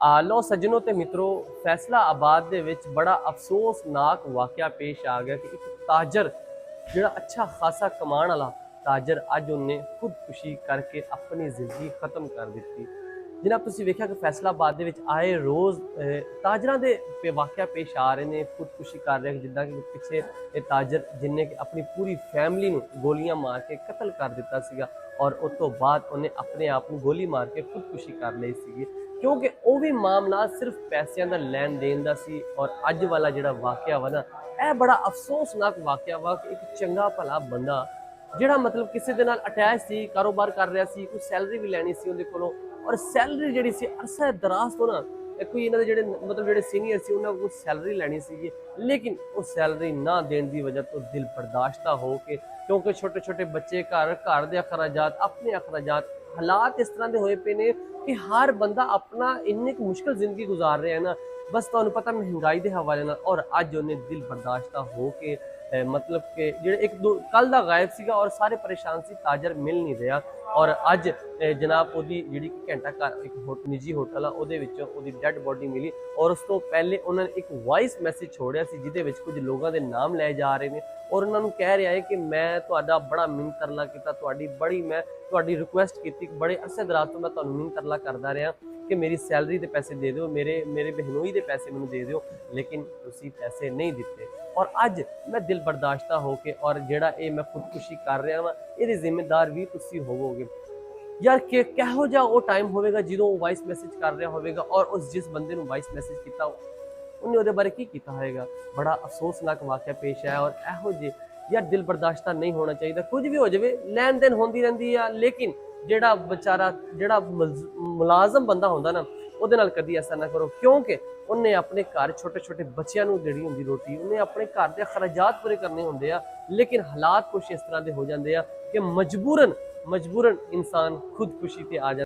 लो सज्जनों ते मित्रों फैसलाबाद दे विच बड़ा अफसोसनाक वाकया पेश आ गया कि एक ताजर जिहड़ा अच्छा खासा कमाण वाला ताजर अज उन्हें खुदकुशी करके अपनी जिंदगी खत्म कर दी। जनाब तुसीं वेख्या कि फैसलाबाद दे विच आए रोज़ ताजरां दे वाकया पेश आ रहे हैं, खुदकुशी कर रहे हैं। जिद्दां कि पिछे ये ताजर जिन्हें कि अपनी पूरी फैमिली नूं गोलियां मार के कतल कर दिता सीगा और उस तो बाद उन्हें अपने आप को गोली मार के खुदकुशी कर ली सी, क्योंकि वो भी मामला सिर्फ पैसों का लैन देन का सी। और अज वाला जो वाकया वा ना, यह बड़ा अफसोसनाक वाकया वा कि एक चंगा भला बंदा जिहड़ा मतलब किसी के नाल अटैच सी, कारोबार कर रहा सी, कोई सैलरी भी लैनी सी उहदे कोलों, और सैलरी जिहड़ी सी अरसा दराज तो ना कोई इन्हां दे जिहड़े मतलब जिहड़े सीनियर सी उन्हां कोल सैलरी लैनी सी, लेकिन वो सैलरी ना देने की वजह तो दिल बर्दाश्ता हो के, क्योंकि छोटे छोटे बच्चे घर घर के अखराजात अपने अखराजात हालात इस तरह के होए पे ने कि हर बंदा अपना इन्नी मुश्किल जिंदगी गुजार रहा है ना, बस तुहानू पता महंगाई के हवाले नाल। और अज उन्हें दिल बर्दाश्ता हो के मतलब कि जो एक दो कल का गायब सीगा और सारे परेशान सी, ताजर मिल नहीं रहा। और अज जनाब ओदी जिहड़ी घंटा घर एक निजी होटल आ उहदे विचों ओदी डैड बॉडी मिली, और उस तो पहले उन्होंने एक वॉइस मैसेज छोड़िया सी जिहदे विच कुछ लोगों के नाम लए जा रहे हैं और उन्होंने कह रहा है कि मैं तुहाडा बड़ा मिन्नत तरला किया, तुहाडी बड़ी मैं तुहाडी रिक्वेस्ट की, बड़े अरसे दराज तो मैं तुहानू मिन्नत तरला करदा रहा कि मेरी सैलरी के पैसे दे दो, मेरे बहनोई के पैसे मैनू दे दो, लेकिन तुसी पैसे नहीं दिते। और अज मैं दिल बर्दाश्ता हो के और जेड़ा ये मैं खुदकुशी कर रहा वा, ये जिम्मेदार भी तुसी होवोगे यार। कि किहो जिहा वो टाइम होगा जो वॉइस मैसेज कर रहा होगा और उस जिस बंदे ने वॉइस मैसेज किया उन्हें उहदे बारे की किया होगा। बड़ा अफसोसनाक वाकया पेश आया और इहो जे यार दिल बर्दाश्ता नहीं होना चाहिए। कुछ भी हो जाए, लैन देन होती रहती है, लेकिन जेड़ा बेचारा जेड़ा मुलाजम बंदा होंदा ना, उहदे नाल कदी ऐसा ना करो, क्योंकि उन्हें अपने घर छोटे छोटे बच्चों को देनी होंगी रोटी, उन्हें अपने घर के अखराजात पूरे करने होंगे, लेकिन हालात कुछ इस तरह के हो जाते हैं कि मजबूरन इंसान खुदकुशी पे आ जाता।